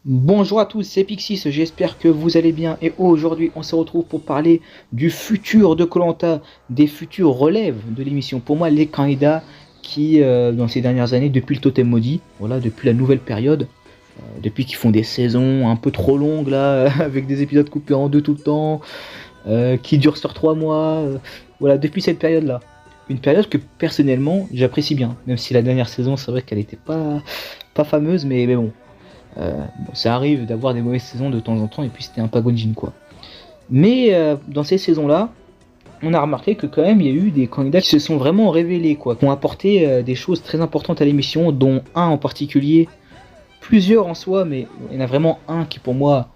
Bonjour à tous, c'est Pixis, j'espère que vous allez bien et aujourd'hui on se retrouve pour parler du futur de koh, des futurs relèves de l'émission. Pour moi les candidats qui dans ces dernières années, depuis le Totem Maudit, voilà, depuis la nouvelle période, depuis qu'ils font des saisons un peu trop longues là, avec des épisodes coupés en deux tout le temps, qui durent sur 3 mois, voilà, depuis cette période là. Une période que personnellement j'apprécie bien, même si la dernière saison c'est vrai qu'elle était pas fameuse, mais bon. Bon, ça arrive d'avoir des mauvaises saisons de temps en temps, et puis c'était un Pagonjin quoi. Mais dans ces saisons-là, on a remarqué que quand même il y a eu des candidats qui se sont vraiment révélés quoi, qui ont apporté des choses très importantes à l'émission, dont un en particulier, plusieurs en soi, mais il y en a vraiment un qui pour moi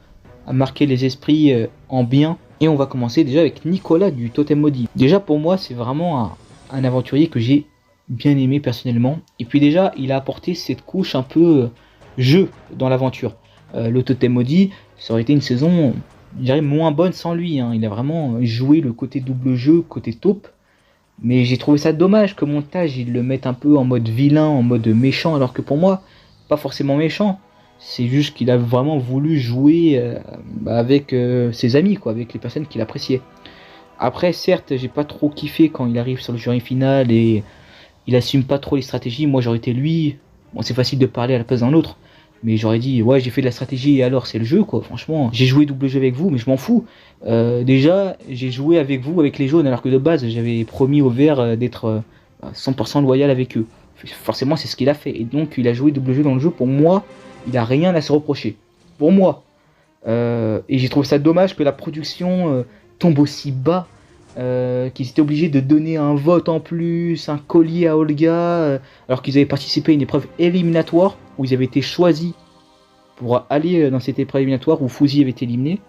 a marqué les esprits en bien. Et on va commencer déjà avec Nicolas du Totem Maudit. Déjà pour moi c'est vraiment un aventurier que j'ai bien aimé personnellement. Et puis déjà il a apporté cette couche un peu jeu dans l'aventure. Le Totem Maudit, ça aurait été une saison, je dirais, moins bonne sans lui. Hein. Il a vraiment joué le côté double jeu, côté taupe. Mais j'ai trouvé ça dommage que montage il le mette un peu en mode vilain, en mode méchant, alors que pour moi, pas forcément méchant. C'est juste qu'il a vraiment voulu jouer avec ses amis, quoi, avec les personnes qu'il appréciait. Après, certes, j'ai pas trop kiffé quand il arrive sur le jury final et il assume pas trop les stratégies. Moi, j'aurais été lui. Bon, c'est facile de parler à la place d'un autre, mais j'aurais dit ouais, j'ai fait de la stratégie et alors c'est le jeu quoi. Franchement, j'ai joué double jeu avec vous, mais je m'en fous. Déjà, j'ai joué avec vous avec les jaunes, alors que de base, j'avais promis aux verts d'être 100% loyal avec eux. Forcément, c'est ce qu'il a fait. Et donc, il a joué double jeu dans le jeu. Pour moi, il a rien à se reprocher. Pour moi. Et j'ai trouvé ça dommage que la production tombe aussi bas, qu'ils étaient obligés de donner un vote en plus, un collier à Olga, alors qu'ils avaient participé à une épreuve éliminatoire où ils avaient été choisis pour aller dans cette épreuve éliminatoire où Fouzi avait été éliminé.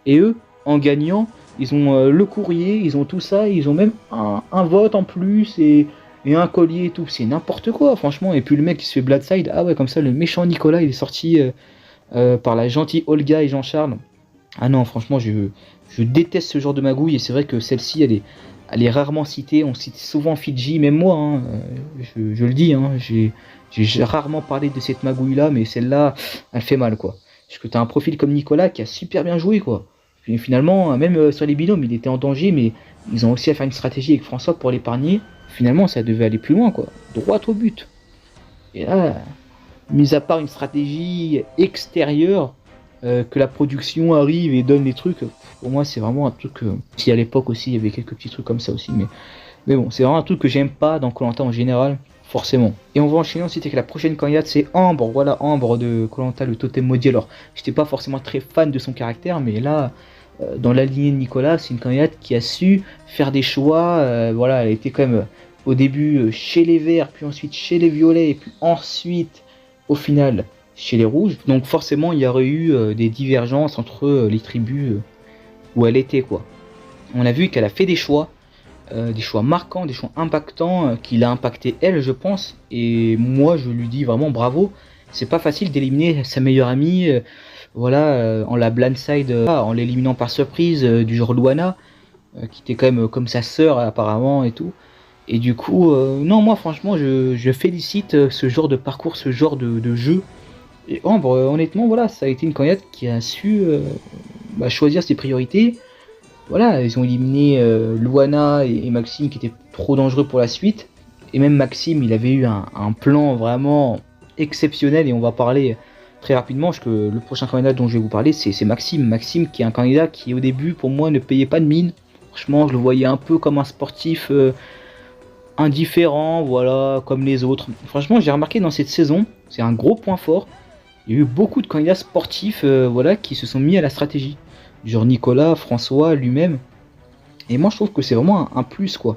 Et eux, en gagnant, ils ont le courrier, ils ont tout ça, ils ont même un vote en plus et un collier et tout. C'est n'importe quoi, franchement. Et puis le mec qui se fait Bladside, ah ouais, comme ça, le méchant Nicolas, il est sorti par la gentille Olga et Jean-Charles. Ah non, franchement, je déteste ce genre de magouille, et c'est vrai que celle-ci, elle est rarement citée. On cite souvent Fidji, même moi, hein, je le dis, hein, j'ai rarement parlé de cette magouille-là, mais celle-là, elle fait mal, quoi. Parce que t'as un profil comme Nicolas qui a super bien joué, quoi. Puis finalement, même sur les binômes, il était en danger, mais ils ont aussi à faire une stratégie avec François pour l'épargner. Finalement, ça devait aller plus loin, quoi. Droit au but. Et là, mis à part une stratégie extérieure, que la production arrive et donne les trucs, pour moi c'est vraiment un truc, si à l'époque aussi il y avait quelques petits trucs comme ça aussi, mais bon, c'est vraiment un truc que j'aime pas dans koh en général, forcément. Et on va enchaîner ensuite avec la prochaine candidate, c'est Ambre. Voilà, Ambre de koh, le Totem Maudit. Alors j'étais pas forcément très fan de son caractère, mais là dans la lignée de Nicolas, c'est une candidate qui a su faire des choix. Voilà, elle était quand même au début chez les verts, puis ensuite chez les violets, et puis ensuite au final chez les rouges. Donc forcément il y aurait eu des divergences entre les tribus où elle était quoi. On a vu qu'elle a fait des choix marquants, des choix impactants, qui l'a impacté elle je pense. Et moi je lui dis vraiment bravo. C'est pas facile d'éliminer sa meilleure amie, voilà, en la blindside, en l'éliminant par surprise, du genre Luana, qui était quand même comme sa sœur apparemment et tout. Et du coup, non, moi franchement, je félicite ce genre de parcours, ce genre de jeu. Et Ambre, honnêtement, voilà, ça a été une candidate qui a su choisir ses priorités. Voilà, ils ont éliminé Luana et Maxime qui étaient trop dangereux pour la suite. Et même Maxime, il avait eu un plan vraiment exceptionnel, et on va parler très rapidement, parce que le prochain candidat dont je vais vous parler, c'est Maxime. Maxime qui est un candidat qui au début, pour moi, ne payait pas de mine. Franchement, je le voyais un peu comme un sportif indifférent, voilà, comme les autres. Franchement, j'ai remarqué dans cette saison, c'est un gros point fort. Il y a eu beaucoup de candidats sportifs voilà, qui se sont mis à la stratégie. Genre Nicolas, François, lui-même. Et moi je trouve que c'est vraiment un plus quoi.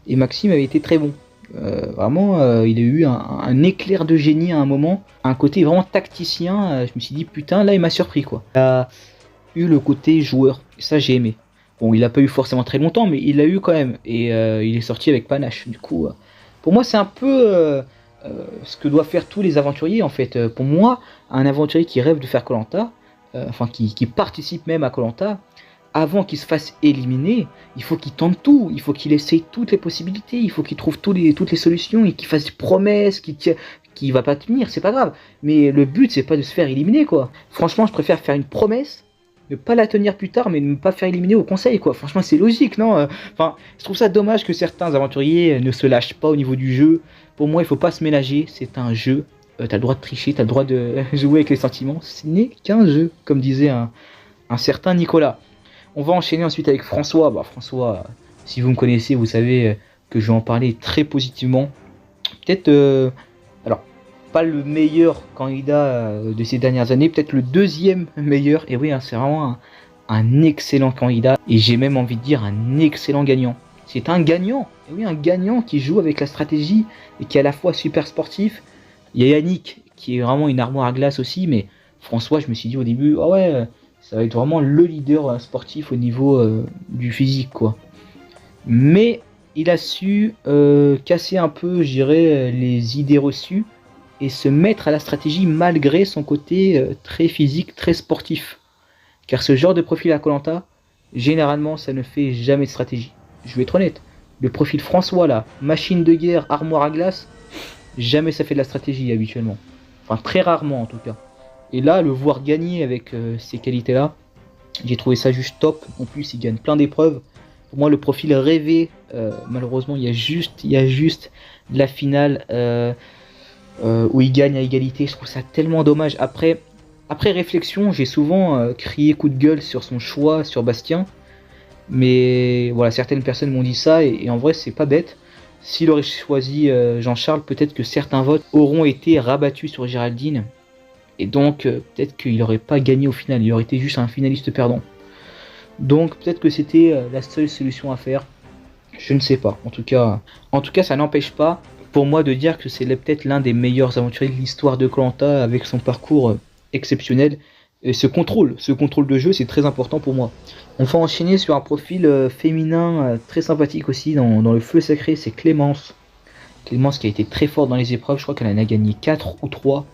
Et Maxime avait été très bon. Vraiment, il a eu un éclair de génie à un moment. Un côté vraiment tacticien. Je me suis dit putain, là il m'a surpris quoi. Il a eu le côté joueur. Et ça j'ai aimé. Bon, il a pas eu forcément très longtemps, mais il l'a eu quand même. Et il est sorti avec panache. Du coup, pour moi c'est un peu ce que doivent faire tous les aventuriers en fait. Pour moi, un aventurier qui rêve de faire koh, enfin qui participe même à koh, avant qu'il se fasse éliminer, il faut qu'il tente tout, il faut qu'il essaye toutes les possibilités, il faut qu'il trouve toutes les solutions et qu'il fasse des promesses, qui va pas tenir, c'est pas grave. Mais le but, c'est pas de se faire éliminer, quoi. Franchement, je préfère faire une promesse, ne pas la tenir plus tard, mais ne pas faire éliminer au conseil, quoi. Franchement, c'est logique, non? Enfin, je trouve ça dommage que certains aventuriers ne se lâchent pas au niveau du jeu. Pour moi, il faut pas se ménager, c'est un jeu. T'as le droit de tricher, t'as le droit de jouer avec les sentiments. Ce n'est qu'un jeu, comme disait un certain Nicolas. On va enchaîner ensuite avec François. Bah, François, si vous me connaissez, vous savez que je vais en parler très positivement. Peut-être, alors, pas le meilleur candidat de ces dernières années, peut-être le deuxième meilleur. Et oui, hein, c'est vraiment un excellent candidat. Et j'ai même envie de dire un excellent gagnant. C'est un gagnant. Et oui, un gagnant qui joue avec la stratégie et qui est à la fois super sportif. Il y a Yannick qui est vraiment une armoire à glace aussi, mais François, je me suis dit au début, ah ouais, ça va être vraiment le leader sportif au niveau du physique, quoi. Mais il a su casser un peu, je dirais, les idées reçues et se mettre à la stratégie malgré son côté très physique, très sportif. Car ce genre de profil à koh, généralement, ça ne fait jamais de stratégie. Je vais être honnête. Le profil François là, machine de guerre, armoire à glace, jamais ça fait de la stratégie habituellement. Enfin, très rarement en tout cas. Et là, le voir gagner avec ces qualités-là, j'ai trouvé ça juste top. En plus, il gagne plein d'épreuves. Pour moi, le profil rêvé, malheureusement, il y a juste la finale où il gagne à égalité. Je trouve ça tellement dommage. Après réflexion, j'ai souvent crié coup de gueule sur son choix, sur Bastien. Mais voilà, certaines personnes m'ont dit ça et en vrai, c'est pas bête. S'il aurait choisi Jean-Charles, peut-être que certains votes auront été rabattus sur Géraldine. Et donc, peut-être qu'il n'aurait pas gagné au final. Il aurait été juste un finaliste perdant. Donc, peut-être que c'était la seule solution à faire. Je ne sais pas. En tout cas, ça n'empêche pas pour moi de dire que c'est peut-être l'un des meilleurs aventuriers de l'histoire de koh avec son parcours exceptionnel. Et ce contrôle de jeu, c'est très important pour moi. On va enchaîner sur un profil féminin très sympathique aussi dans le feu sacré, c'est Clémence. Clémence qui a été très forte dans les épreuves, je crois qu'elle en a gagné 4 ou 3,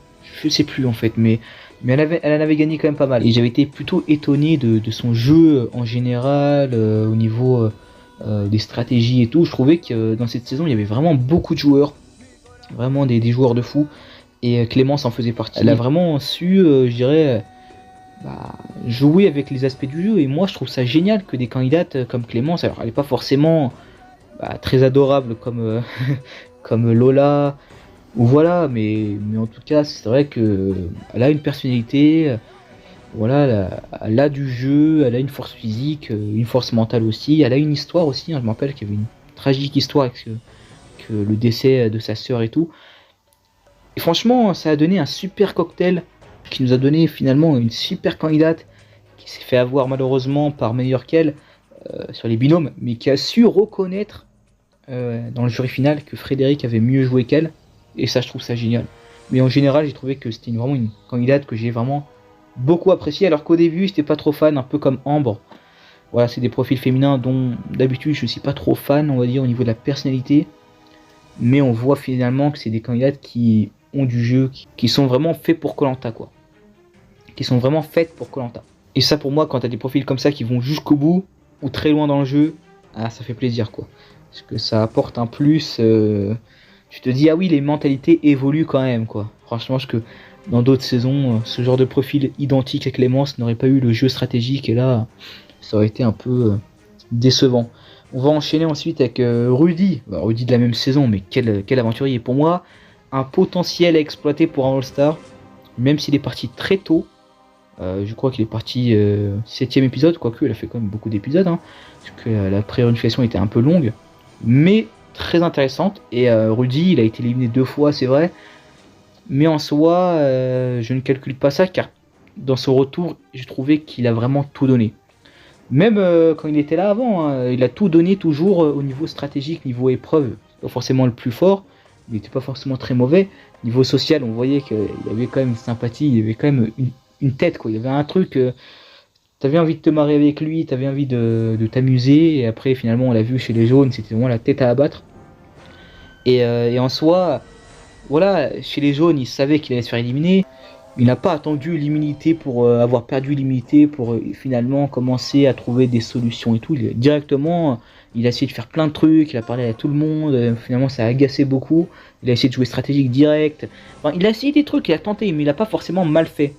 je sais plus en fait, mais elle en avait gagné quand même pas mal. Et j'avais été plutôt étonné de son jeu en général, au niveau des stratégies et tout. Je trouvais que dans cette saison, il y avait vraiment beaucoup de joueurs, vraiment des joueurs de fou. Et Clémence en faisait partie. Elle a vraiment su, je dirais, jouer avec les aspects du jeu. Et moi, je trouve ça génial que des candidates comme Clémence, alors elle n'est pas forcément très adorable comme, comme Lola, ou voilà, mais en tout cas, c'est vrai que elle a une personnalité, voilà, elle a du jeu, elle a une force physique, une force mentale aussi, elle a une histoire aussi, hein, je me rappelle qu'il y avait une tragique histoire avec que le décès de sa sœur et tout. Et franchement, ça a donné un super cocktail qui nous a donné finalement une super candidate qui s'est fait avoir malheureusement par meilleur qu'elle sur les binômes, mais qui a su reconnaître dans le jury final que Frédéric avait mieux joué qu'elle, et ça je trouve ça génial. Mais en général j'ai trouvé que c'était vraiment une candidate que j'ai vraiment beaucoup appréciée, alors qu'au début j'étais pas trop fan, un peu comme Ambre. Voilà, c'est des profils féminins dont d'habitude je suis pas trop fan, on va dire, au niveau de la personnalité, mais on voit finalement que c'est des candidates qui ont du jeu, qui sont vraiment faits pour koh, quoi. Qui sont vraiment faites pour koh. Et ça pour moi, quand t'as des profils comme ça qui vont jusqu'au bout, ou très loin dans le jeu, ça fait plaisir, quoi. Parce que ça apporte un plus, tu te dis, ah oui, les mentalités évoluent quand même, quoi. Franchement, parce que dans d'autres saisons, ce genre de profil identique à Clémence n'aurait pas eu le jeu stratégique, et là, ça aurait été un peu décevant. On va enchaîner ensuite avec Rudy. Rudy de la même saison, mais quel aventurier. Pour moi, un potentiel à exploiter pour un All-Star, même s'il est parti très tôt. Je crois qu'il est parti 7ème épisode, quoique il a fait quand même beaucoup d'épisodes, hein, parce que la pré-unification était un peu longue, mais très intéressante. Et Rudy, il a été éliminé 2 fois, c'est vrai, mais en soi, je ne calcule pas ça, car dans son retour, j'ai trouvé qu'il a vraiment tout donné. Même quand il était là avant, hein, il a tout donné toujours au niveau stratégique, niveau épreuve, pas forcément le plus fort, il n'était pas forcément très mauvais. Niveau social, on voyait qu'il y avait quand même une sympathie, il y avait quand même une tête, quoi. Il y avait un truc, t'avais envie de te marier avec lui, t'avais envie de t'amuser, et après finalement on l'a vu chez les jaunes, c'était vraiment la tête à abattre. Et en soi, voilà, chez les jaunes, il savait qu'il allait se faire éliminer. Il n'a pas attendu l'immunité pour avoir perdu l'immunité pour finalement commencer à trouver des solutions et tout. Il a essayé de faire plein de trucs, il a parlé à tout le monde, finalement ça a agacé beaucoup. Il a essayé de jouer stratégique direct. Enfin, il a essayé des trucs, il a tenté, mais il a pas forcément mal fait.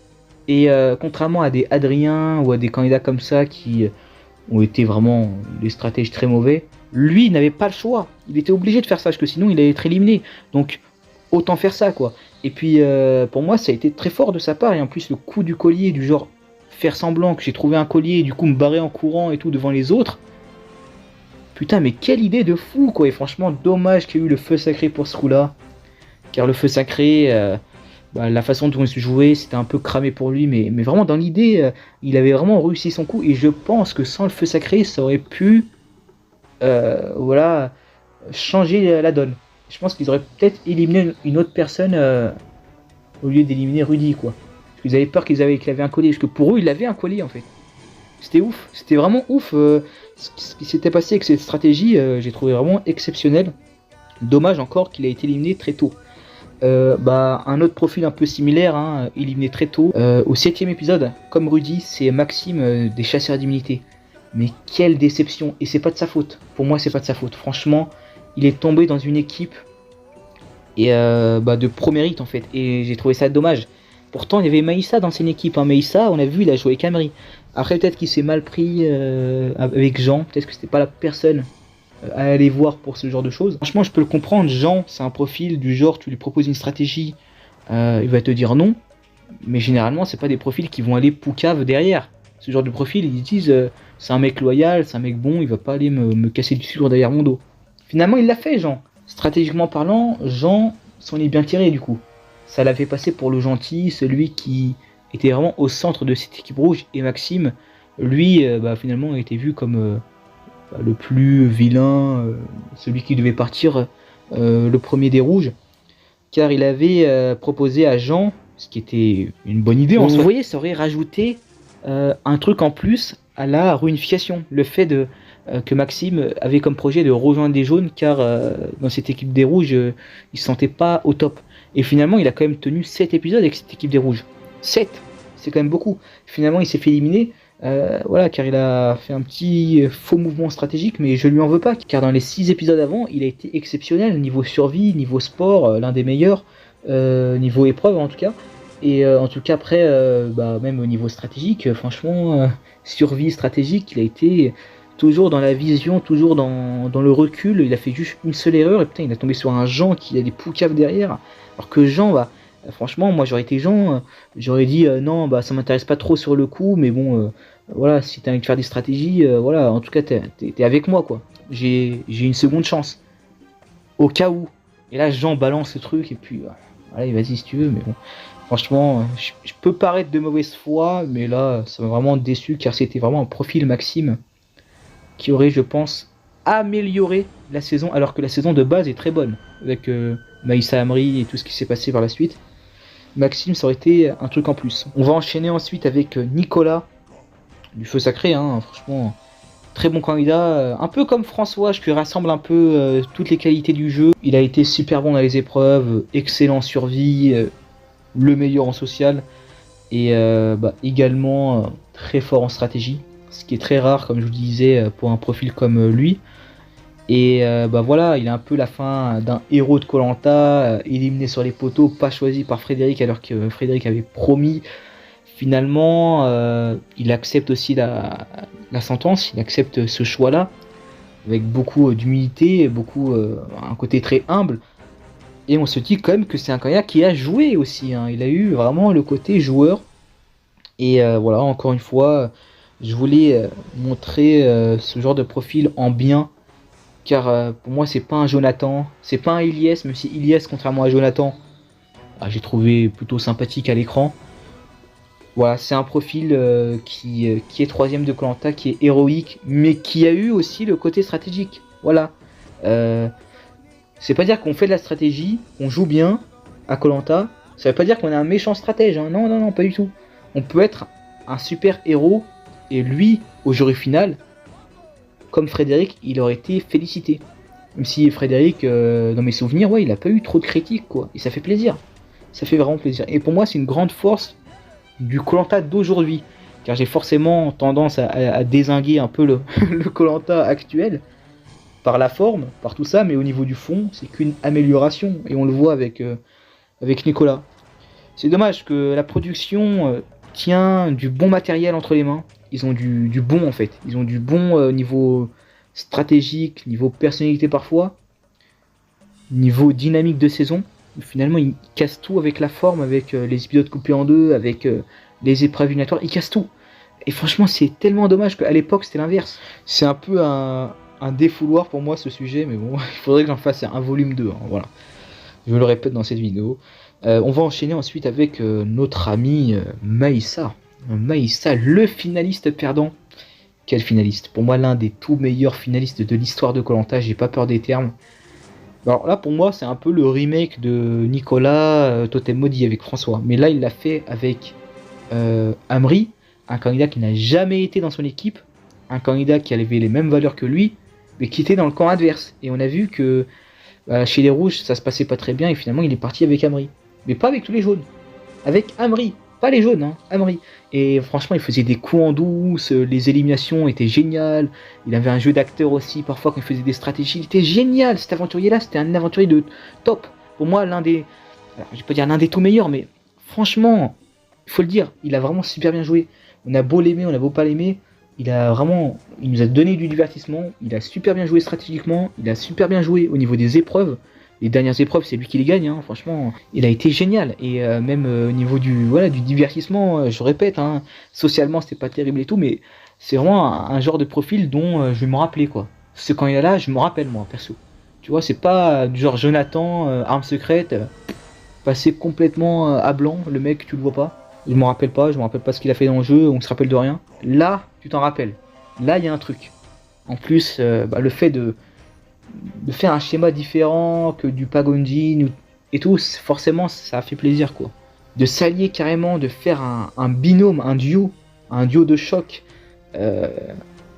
Et contrairement à des Adrien ou à des candidats comme ça qui ont été vraiment des stratèges très mauvais, lui il n'avait pas le choix. Il était obligé de faire ça parce que sinon il allait être éliminé. Donc autant faire ça quoi. Et puis pour moi ça a été très fort de sa part. Et en plus le coup du collier, du genre faire semblant que j'ai trouvé un collier et du coup me barrer en courant et tout devant les autres. Putain mais quelle idée de fou quoi. Et franchement dommage qu'il y ait eu le feu sacré pour ce coup là. Car le feu sacré, la façon dont il se jouait, c'était un peu cramé pour lui. Mais vraiment dans l'idée, il avait vraiment réussi son coup. Et je pense que sans le feu sacré, ça aurait pu changer la donne. Je pense qu'ils auraient peut-être éliminé une autre personne au lieu d'éliminer Rudy quoi. Parce qu'ils avaient peur qu'il avait un collier. Parce que pour eux, il avait un collier en fait. C'était ouf, c'était vraiment ouf ce qui s'était passé avec cette stratégie. J'ai trouvé vraiment exceptionnel. Dommage encore qu'il ait été éliminé très tôt. Un autre profil un peu similaire, hein, éliminé très tôt. Au 7ème épisode, comme Rudy, c'est Maxime des chasseurs d'immunité. Mais quelle déception, et c'est pas de sa faute. Pour moi, c'est pas de sa faute. Franchement, il est tombé dans une équipe et de pro mérite en fait. Et j'ai trouvé ça dommage. Pourtant, il y avait Maïssa dans cette équipe. Hein. Maïssa, on a vu, il a joué avec Amri. Après, peut-être qu'il s'est mal pris avec Jean. Peut-être que c'était pas la personne à aller voir pour ce genre de choses. Franchement, je peux le comprendre. Jean, c'est un profil du genre, tu lui proposes une stratégie, il va te dire non. Mais généralement, c'est pas des profils qui vont aller poucave derrière. Ce genre de profil, ils disent c'est un mec loyal, c'est un mec bon, il va pas aller me casser du sucre derrière mon dos. Finalement, il l'a fait, Jean. Stratégiquement parlant, Jean s'en est bien tiré du coup. Ça l'a fait passer pour le gentil, celui qui était vraiment au centre de cette équipe rouge. Et Maxime, lui, finalement, a été vu comme le plus vilain, celui qui devait partir le premier des rouges. Car il avait proposé à Jean, ce qui était une bonne idée en soi. Vous voyez, ça aurait rajouté un truc en plus à la réunification. Le fait que Maxime avait comme projet de rejoindre les jaunes, car dans cette équipe des rouges, il se sentait pas au top. Et finalement, il a quand même tenu 7 épisodes avec cette équipe des rouges. 7, c'est quand même beaucoup. Finalement, il s'est fait éliminer, car il a fait un petit faux mouvement stratégique, mais je lui en veux pas, car dans les 6 épisodes avant, il a été exceptionnel, niveau survie, niveau sport, l'un des meilleurs, niveau épreuve en tout cas. Et en tout cas après, même au niveau stratégique, franchement, survie stratégique, il a été toujours dans la vision, toujours dans le recul. Il a fait juste une seule erreur et putain, il a tombé sur un Jean qui a des poucaves derrière. Alors que Jean, franchement, moi j'aurais été Jean, j'aurais dit non, ça m'intéresse pas trop sur le coup, mais bon, voilà, si t'as envie de faire des stratégies, voilà, en tout cas t'es avec moi quoi. J'ai une seconde chance. Au cas où. Et là, Jean balance ce truc et puis, allez, vas-y si tu veux, mais bon. Franchement, je peux paraître de mauvaise foi, mais là, ça m'a vraiment déçu car c'était vraiment un profil Maxime qui aurait, je pense, amélioré la saison, alors que la saison de base est très bonne, avec Maïssa Amri et tout ce qui s'est passé par la suite. Maxime, ça aurait été un truc en plus. On va enchaîner ensuite avec Nicolas, du Feu Sacré, hein, franchement, très bon candidat, un peu comme François, je lui rassemble un peu toutes les qualités du jeu. Il a été super bon dans les épreuves, excellent en survie, le meilleur en social, et également très fort en stratégie, ce qui est très rare comme je vous disais pour un profil comme lui. Et voilà, il a un peu la fin d'un héros de Koh-Lanta, éliminé sur les poteaux, pas choisi par Frédéric alors que Frédéric avait promis. Finalement, il accepte aussi la sentence, il accepte ce choix-là avec beaucoup d'humilité, un côté très humble. Et on se dit quand même que c'est un candidat qui a joué aussi, hein. Il a eu vraiment le côté joueur. Et voilà, encore une fois, je voulais montrer ce genre de profil en bien. Car pour moi, c'est pas un Jonathan, c'est pas un Ilyes, même si Ilyes, contrairement à Jonathan, j'ai trouvé plutôt sympathique à l'écran. Voilà, c'est un profil qui est 3ème de Koh-Lanta, qui est héroïque, mais qui a eu aussi le côté stratégique. Voilà. C'est pas dire qu'on fait de la stratégie, qu'on joue bien à Koh-Lanta, ça veut pas dire qu'on est un méchant stratège, hein. Non, non, non, pas du tout. On peut être un super héros, et lui, au jury final, comme Frédéric, il aurait été félicité. Même si Frédéric, dans mes souvenirs, il a pas eu trop de critiques, quoi. Et ça fait plaisir. Ça fait vraiment plaisir. Et pour moi, c'est une grande force du Koh-Lanta d'aujourd'hui. Car j'ai forcément tendance à dézinguer un peu le Koh-Lanta actuel. par la forme, par tout ça, mais au niveau du fond, c'est qu'une amélioration. Et on le voit avec Nicolas. C'est dommage que la production tient du bon matériel entre les mains. Ils ont du bon en fait. Ils ont du bon niveau stratégique, niveau personnalité parfois, niveau dynamique de saison. Finalement, ils cassent tout avec la forme, avec les épisodes coupés en deux, avec les épreuves éliminatoires. Ils cassent tout. Et franchement, c'est tellement dommage qu'à l'époque, c'était l'inverse. C'est un peu un défouloir pour moi ce sujet, mais bon, il faudrait que j'en fasse un volume 2. Hein, voilà. Je le répète dans cette vidéo. On va enchaîner ensuite avec notre ami Maïssa. Maïssa, le finaliste perdant. Quel finaliste? Pour moi, l'un des tout meilleurs finalistes de l'histoire de Koh Lanta, j'ai pas peur des termes. Alors là, pour moi, c'est un peu le remake de Nicolas Totem Maudit avec François. Mais là, il l'a fait avec Amri, un candidat qui n'a jamais été dans son équipe, un candidat qui avait les mêmes valeurs que lui, mais qui était dans le camp adverse. Et on a vu que chez les rouges, ça se passait pas très bien, et finalement, il est parti avec Amri. Mais pas avec tous les jaunes. Avec Amri. Pas les jaunes, hein, Amri. Et franchement, il faisait des coups en douce, les éliminations étaient géniales. Il avait un jeu d'acteur aussi, parfois quand il faisait des stratégies. Il était génial, cet aventurier-là, c'était un aventurier de top. Pour moi, l'un des... Alors, je vais pas dire l'un des tout meilleurs, mais franchement, il faut le dire, il a vraiment super bien joué. On a beau l'aimer, on a beau pas l'aimer, il nous a donné du divertissement, il a super bien joué stratégiquement, il a super bien joué au niveau des épreuves. Les dernières épreuves, c'est lui qui les gagne, hein. Franchement, il a été génial. Et même au niveau du divertissement, je répète, hein, socialement, c'était pas terrible et tout, mais c'est vraiment un genre de profil dont je vais me rappeler, quoi. Ce quand il est là, je me rappelle, moi, perso. Tu vois, c'est pas du genre Jonathan, arme secrète, passé complètement à blanc, le mec, tu le vois pas. Je me rappelle pas ce qu'il a fait dans le jeu, on se rappelle de rien. Là, tu t'en rappelles. Là, il y a un truc. En plus, le fait de faire un schéma différent que du Pagonjin et tout, forcément ça fait plaisir quoi. De s'allier carrément, de faire un binôme, un duo de choc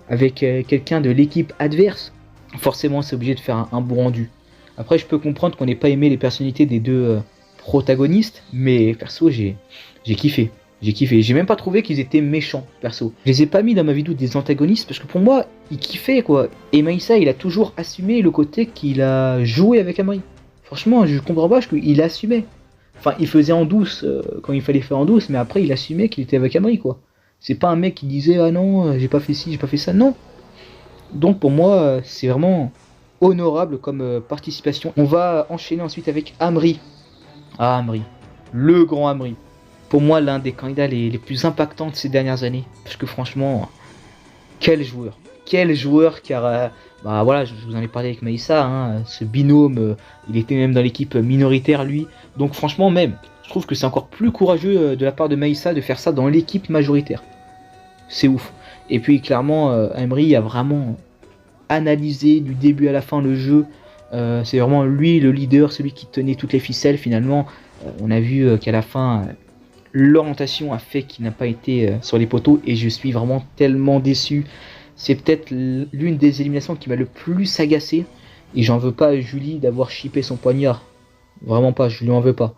avec quelqu'un de l'équipe adverse, forcément c'est obligé de faire un bon rendu. Après je peux comprendre qu'on n'ait pas aimé les personnalités des deux protagonistes, mais perso j'ai kiffé. J'ai même pas trouvé qu'ils étaient méchants, perso. Je les ai pas mis dans ma vidéo des antagonistes parce que pour moi, ils kiffaient quoi. Et Maïssa, il a toujours assumé le côté qu'il a joué avec Amri. Franchement, je comprends pas, il assumait. Enfin, il faisait en douce quand il fallait faire en douce, mais après, il assumait qu'il était avec Amri quoi. C'est pas un mec qui disait ah non, j'ai pas fait ci, j'ai pas fait ça, non. Donc pour moi, c'est vraiment honorable comme participation. On va enchaîner ensuite avec Amri. Ah, Amri. Le grand Amri. Pour moi, l'un des candidats les plus impactants de ces dernières années. Parce que franchement, quel joueur. Quel joueur, car voilà, je vous en ai parlé avec Maïssa, hein, ce binôme, il était même dans l'équipe minoritaire lui. Donc franchement même, je trouve que c'est encore plus courageux de la part de Maïssa de faire ça dans l'équipe majoritaire. C'est ouf. Et puis clairement, Amri a vraiment analysé du début à la fin le jeu. C'est vraiment lui le leader, celui qui tenait toutes les ficelles finalement. On a vu qu'à la fin... l'orientation a fait qu'il n'a pas été sur les poteaux et je suis vraiment tellement déçu. C'est peut-être l'une des éliminations qui m'a le plus agacé et j'en veux pas à Julie d'avoir chippé son poignard. Vraiment pas, je lui en veux pas.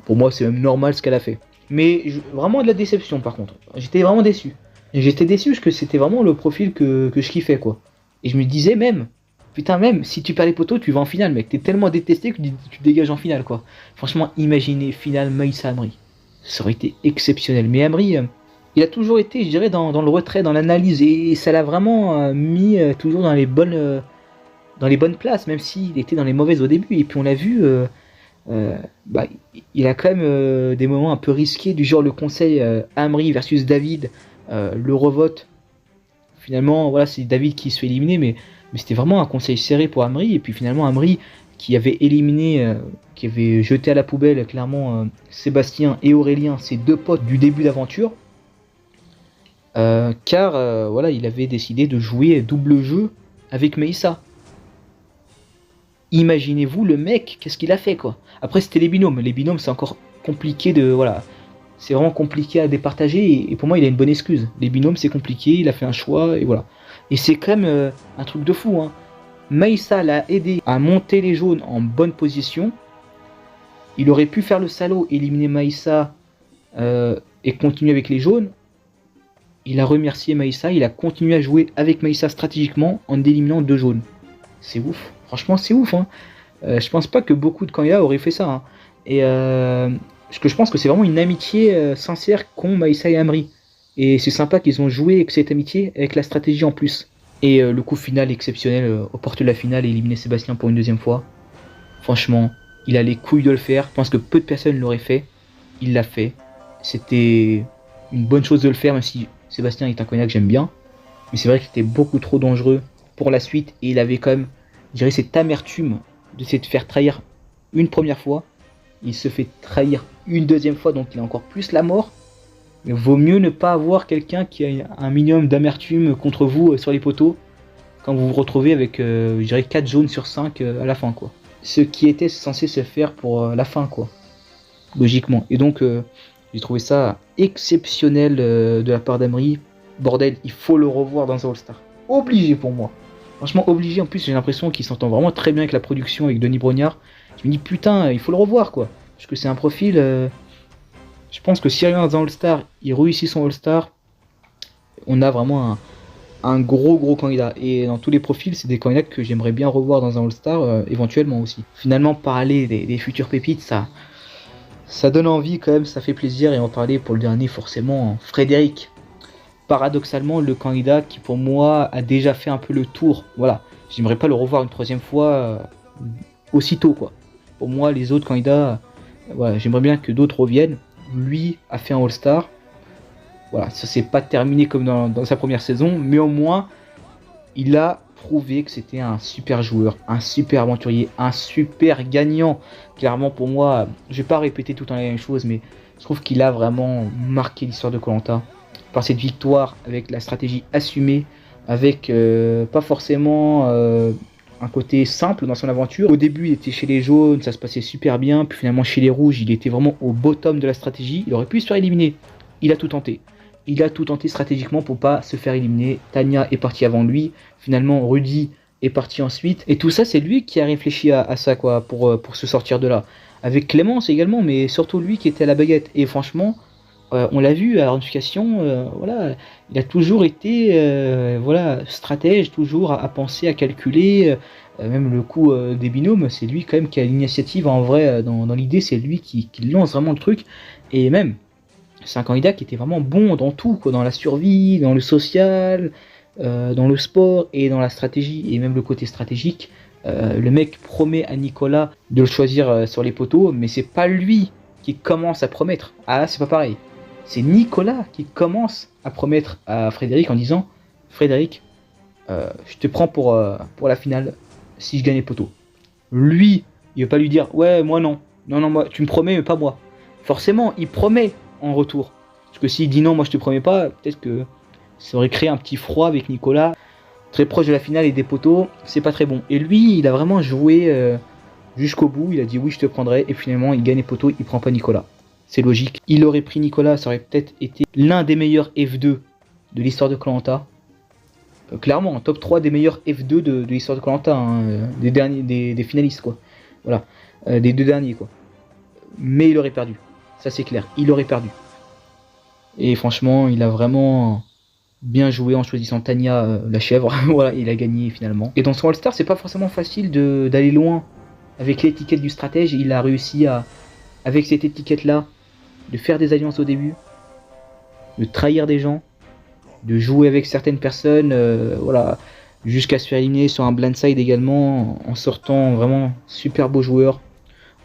Pour moi c'est même normal ce qu'elle a fait. Mais vraiment de la déception par contre. J'étais vraiment déçu. J'étais déçu parce que c'était vraiment le profil que je kiffais quoi. Et je me disais même, putain même si tu perds les poteaux tu vas en finale mec. T'es tellement détesté que tu dégages en finale quoi. Franchement imaginez finale Maïssa Amri. Ça aurait été exceptionnel. Mais Amri, il a toujours été, je dirais, dans le retrait, dans l'analyse, et ça l'a vraiment mis toujours dans les bonnes places, même s'il était dans les mauvaises au début. Et puis on l'a vu, il a quand même des moments un peu risqués, du genre le conseil Amri versus David, le revote. Finalement, voilà, c'est David qui se fait éliminer, mais c'était vraiment un conseil serré pour Amri. Et puis finalement, Amri, qui avait éliminé, qui avait jeté à la poubelle clairement Sébastien et Aurélien, ses deux potes du début d'aventure, car voilà, il avait décidé de jouer double jeu avec Maïssa. Imaginez-vous le mec, qu'est-ce qu'il a fait quoi. Après c'était les binômes c'est encore compliqué de... Voilà, c'est vraiment compliqué à départager et pour moi il a une bonne excuse. Les binômes c'est compliqué, il a fait un choix et voilà. Et c'est quand même un truc de fou hein. Maïssa l'a aidé à monter les jaunes en bonne position. Il aurait pu faire le salaud, éliminer Maïssa et continuer avec les jaunes. Il a remercié Maïssa, il a continué à jouer avec Maïssa stratégiquement en éliminant deux jaunes. c'est ouf. Franchement, c'est ouf. Hein. Je pense pas que beaucoup de candidats auraient fait ça. Hein. Et parce que je pense que c'est vraiment une amitié sincère qu'ont Maïssa et Amri. Et c'est sympa qu'ils ont joué avec cette amitié, avec la stratégie en plus. Et le coup final exceptionnel, aux portes de la finale, éliminer Sébastien pour une deuxième fois. Franchement, il a les couilles de le faire. Je pense que peu de personnes l'auraient fait. Il l'a fait. C'était une bonne chose de le faire, même si Sébastien est un candidat que j'aime bien. Mais c'est vrai qu'il était beaucoup trop dangereux pour la suite. Et il avait quand même, je dirais, cette amertume de se faire trahir une première fois. Il se fait trahir une deuxième fois, donc il a encore plus la mort. Mais vaut mieux ne pas avoir quelqu'un qui a un minimum d'amertume contre vous sur les poteaux quand vous vous retrouvez avec, je dirais, 4 jaunes sur 5 à la fin, quoi. Ce qui était censé se faire pour la fin, quoi. Logiquement. Et donc, j'ai trouvé ça exceptionnel de la part d'Amri. Bordel, il faut le revoir dans un All-Star. Obligé pour moi. Franchement, obligé. En plus, j'ai l'impression qu'il s'entend vraiment très bien avec la production, avec Denis Brognard. Je me dis, putain, il faut le revoir, quoi. Parce que c'est un profil... je pense que si il revient dans un All-Star, il réussit son All-Star, on a vraiment un gros candidat. Et dans tous les profils, c'est des candidats que j'aimerais bien revoir dans un All-Star, éventuellement aussi. Finalement, parler des futures pépites, ça donne envie quand même, ça fait plaisir. Et en parler pour le dernier, forcément, Frédéric. Paradoxalement, le candidat qui pour moi a déjà fait un peu le tour. Voilà, j'aimerais pas le revoir une troisième fois aussitôt, quoi. Pour moi, les autres candidats, voilà, j'aimerais bien que d'autres reviennent. Lui a fait un All-Star. Voilà, ça s'est pas terminé comme dans sa première saison, mais au moins il a prouvé que c'était un super joueur, un super aventurier, un super gagnant. Clairement pour moi, je vais pas répéter tout le temps la même chose, mais je trouve qu'il a vraiment marqué l'histoire de Koh-Lanta par cette victoire avec la stratégie assumée, avec pas forcément un côté simple dans son aventure. Au début, il était chez les jaunes, ça se passait super bien. Puis finalement, chez les rouges, il était vraiment au bottom de la stratégie. Il aurait pu se faire éliminer. Il a tout tenté. Il a tout tenté stratégiquement pour pas se faire éliminer. Tania est partie avant lui. Finalement, Rudy est parti ensuite. Et tout ça, c'est lui qui a réfléchi à ça, quoi, pour se sortir de là. Avec Clémence également, mais surtout lui qui était à la baguette. Et franchement, on l'a vu à la ramification, voilà, il a toujours été voilà, stratège, toujours à penser, à calculer, même le coup des binômes, c'est lui quand même qui a l'initiative en vrai, dans l'idée, c'est lui qui lance vraiment le truc, et même, c'est un candidat qui était vraiment bon dans tout, quoi, dans la survie, dans le social, dans le sport et dans la stratégie, et même le côté stratégique. Le mec promet à Nicolas de le choisir sur les poteaux, mais c'est pas lui qui commence à promettre. Ah, c'est pas pareil. C'est Nicolas qui commence à promettre à Frédéric en disant « Frédéric, je te prends pour la finale si je gagne les poteaux. » Lui, il veut pas lui dire « Ouais, moi non. Non, moi, tu me promets, mais pas moi. » Forcément, il promet en retour. Parce que s'il dit « Non, moi je te promets pas », peut-être que ça aurait créé un petit froid avec Nicolas. Très proche de la finale et des poteaux, c'est pas très bon. Et lui, il a vraiment joué jusqu'au bout. Il a dit « Oui, je te prendrai. » Et finalement, il gagne les poteaux, il prend pas Nicolas. C'est logique. Il aurait pris Nicolas, ça aurait peut-être été l'un des meilleurs F2 de l'histoire de Koh-Lanta. Clairement, en top 3 des meilleurs F2 de l'histoire de Koh-Lanta, hein, des finalistes, quoi. Voilà, des deux derniers, quoi. Mais il aurait perdu. Ça, c'est clair. Il aurait perdu. Et franchement, il a vraiment bien joué en choisissant Tania, la chèvre. Voilà, il a gagné finalement. Et dans son All-Star, c'est pas forcément facile d'aller loin avec l'étiquette du stratège. Il a réussi à, avec cette étiquette-là, de faire des alliances au début, de trahir des gens, de jouer avec certaines personnes, voilà, jusqu'à se faire éliminer sur un blindside également, en sortant vraiment super beau joueur,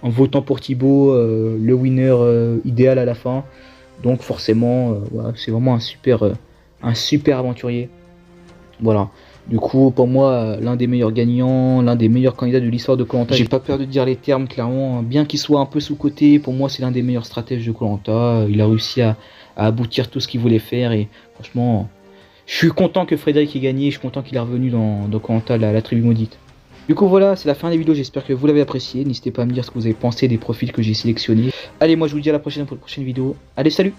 en votant pour Thibaut, le winner idéal à la fin. Donc forcément, voilà, c'est vraiment un super aventurier. Voilà. Du coup, pour moi, l'un des meilleurs gagnants, l'un des meilleurs candidats de l'histoire de Koh-Lanta. J'ai pas peur de dire les termes, clairement. Bien qu'il soit un peu sous-coté, pour moi, c'est l'un des meilleurs stratèges de Koh-Lanta. Il a réussi à aboutir tout ce qu'il voulait faire. Et franchement, je suis content que Frédéric ait gagné. Je suis content qu'il est revenu dans Koh-Lanta, la tribu maudite. Du coup, voilà, c'est la fin des vidéos. J'espère que vous l'avez apprécié. N'hésitez pas à me dire ce que vous avez pensé des profils que j'ai sélectionnés. Allez, moi, je vous dis à la prochaine pour une prochaine vidéo. Allez, salut!